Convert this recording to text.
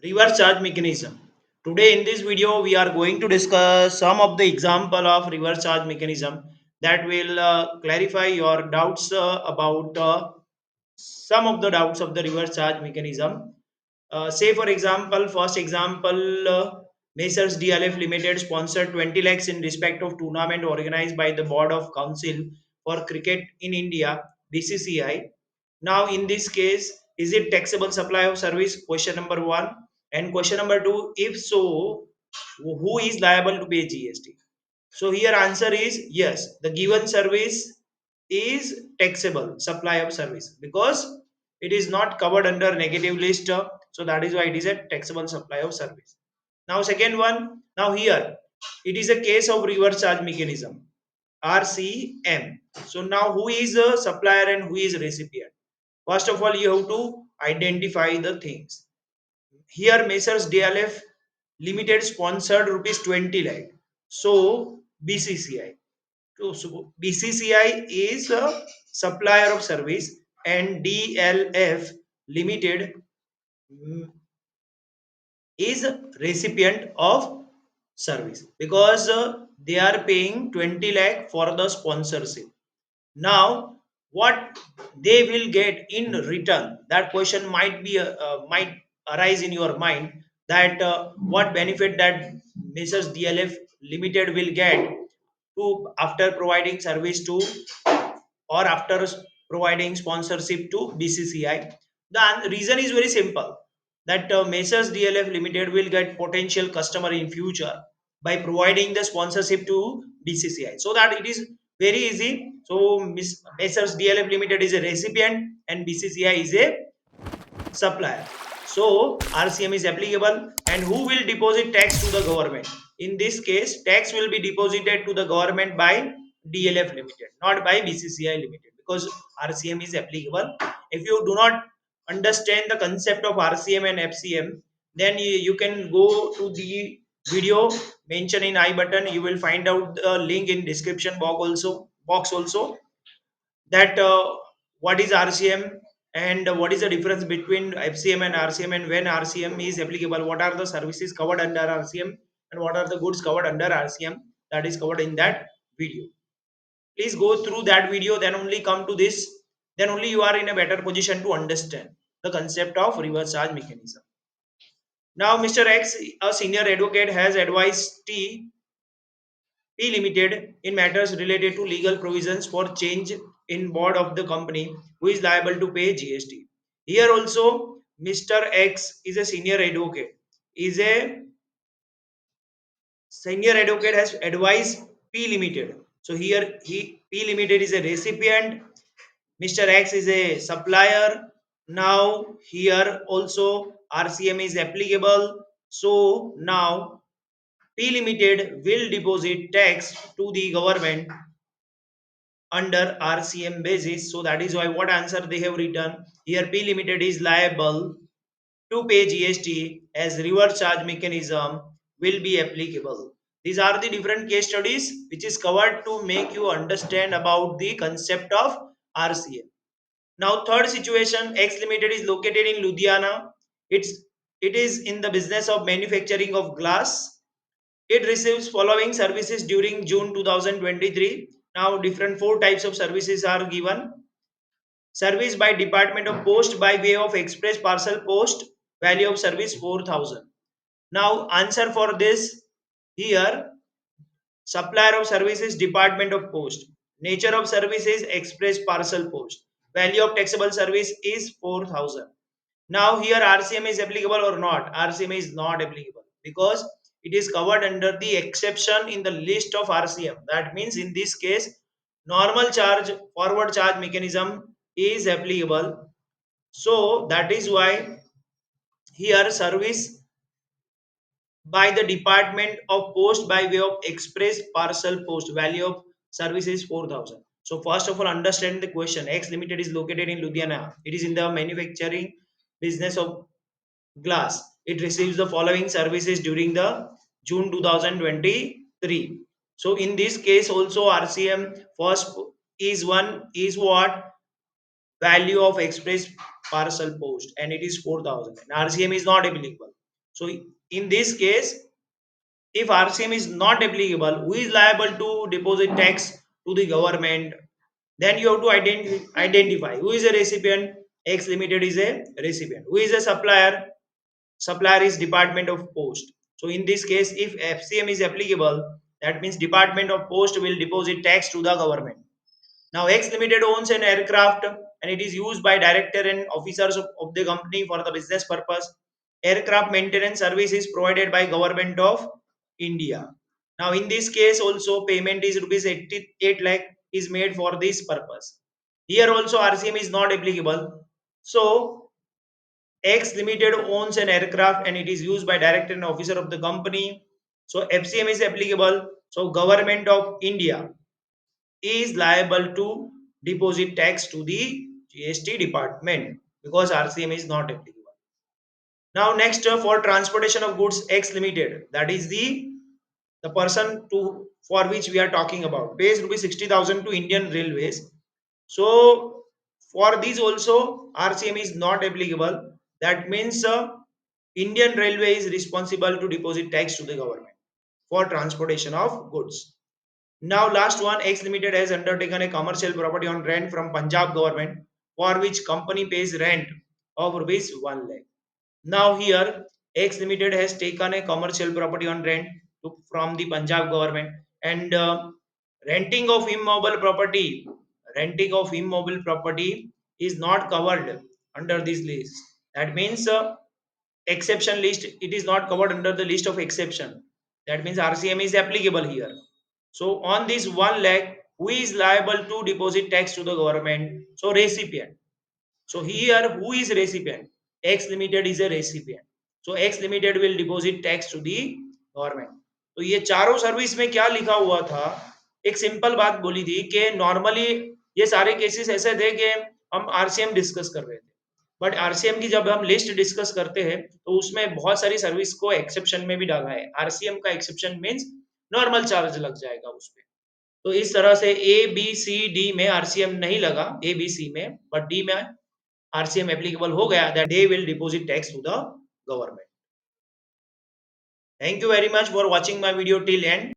Reverse charge mechanism. Today in this video we are going to discuss some of the example of reverse charge mechanism that will clarify your doubts about some of the doubts of the reverse charge mechanism. Say for example, first example, Messrs DLF Limited sponsored 20 lakhs in respect of tournament organized by the Board of Council for Cricket in India (BCCI). Now, in this case, is it taxable supply of service? Question number one. And question number two, if so, who is liable to pay GST? So here answer is yes. The given service is taxable supply of service because it is not covered under negative list. So that is why it is a taxable supply of service. Now second one. Now here it is a case of reverse charge mechanism. RCM. So now who is a supplier and who is recipient? First of all, you have to identify the things. Here, Messrs DLF Limited sponsored rupees 20 lakh. So BCCI. So BCCI is a supplier of service and DLF Limited is recipient of service because they are paying 20 lakh for the sponsorship. Now what they will get in return, that question might arise in your mind, that what benefit that Mrs. DLF Limited will get to after providing service to or after providing sponsorship to BCCI. The reason is very simple, that Messrs DLF Limited will get potential customer in future by providing the sponsorship to BCCI. So that it is very easy. So Messrs DLF Limited is a recipient and BCCI is a supplier. So RCM is applicable, and who will deposit tax to the government? In this case, tax will be deposited to the government by DLF Limited, not by BCCI Limited, because RCM is applicable. If you do not understand the concept of RCM and FCM, then you can go to the video mentioned in I button. You will find out the link in description box also, that what is RCM and what is the difference between FCM and RCM, and when RCM is applicable, what are the services covered under RCM and what are the goods covered under RCM, that is covered in that video. Please go through that video, then only come to this, then only you are in a better position to understand the concept of reverse charge mechanism. Now Mr. X, a senior advocate, has advised P Limited in matters related to legal provisions for change in board of the company who is liable to pay GST. Here also, Mr. X is a senior advocate has advised P Limited. So here P Limited is a recipient, Mr. X is a supplier. Now here also RCM is applicable. So now P Limited will deposit tax to the government under RCM basis. So that is why what answer they have written here, P Limited is liable to pay GST as reverse charge mechanism will be applicable. These are the different case studies which is covered to make you understand about the concept of RCM. Now third situation, X Limited is located in Ludhiana. It is in the business of manufacturing of glass. It receives following services during June 2023. Now different four types of services are given. Service by Department of Post by way of express parcel post, value of service 4,000. Now answer for this here, supplier of services Department of Post. Nature of services express parcel post. Value of taxable service is 4,000. Now here RCM is applicable or not? RCM is not applicable because it is covered under the exception in the list of RCM. That means in this case, normal charge forward charge mechanism is applicable. So that is why here service by the Department of Post by way of express parcel post, value of service is 4,000. So first of all, understand the question. X Limited is located in Ludhiana. It is in the manufacturing business of glass. It receives the following services during the June 2023. So in this case also RCM first is one is what, value of express parcel post, and it is 4,000. And RCM is not applicable. So in this case, if RCM is not applicable, who is liable to deposit tax to the government? Then you have to identify who is a recipient. X Limited is a recipient. Who is a supplier? Supplier is Department of Post. So in this case, if FCM is applicable, that means Department of Post will deposit tax to the government. Now X Limited owns an aircraft and it is used by director and officers of the company for the business purpose. Aircraft maintenance service is provided by Government of India. Now in this case also payment is rupees 88 lakh is made for this purpose. Here also RCM is not applicable. So X Limited owns an aircraft and it is used by director and officer of the company. So FCM is applicable. So Government of India is liable to deposit tax to the GST department because RCM is not applicable. Now next, for transportation of goods X Limited, that is the person to for which we are talking about, pays rupees 60,000 to Indian Railways. So for these also RCM is not applicable. That means Indian Railway is responsible to deposit tax to the government for transportation of goods. Now last one, X Limited has undertaken a commercial property on rent from Punjab government for which company pays rent of rupees 1 lakh. Now here X Limited has taken a commercial property on rent from the Punjab government, and renting of immobile property, renting of immobile property is not covered under this list. That means exception list, it is not covered under the list of exception. That means RCM is applicable here. So on this 1 lakh, who is liable to deposit tax to the government? So recipient. So here who is recipient? X Limited is a recipient. So X Limited will deposit tax to the government. तो ये चारों service में क्या लिखा हुआ था? एक simple बात बोली थी कि नॉर्मली ये सारे केसेस ऐसे थे कि हम आरसीएम डिस्कस कर रहे थे, बट आरसीएम की जब हम लिस्ट डिस्कस करते हैं तो उसमें बहुत सारी सर्विस को एक्सेप्शन में भी डाला है. आरसीएम का एक्सेप्शन मीन्स नॉर्मल चार्ज लग जाएगा उस पे. तो इस तरह से ए बी सी डी में आरसीएम नहीं लगा, ए बी सी में, बट डी में आरसीएम एप्लीकेबल हो गया, that they will deposit tax to the government. Thank you very much for watching my video till and.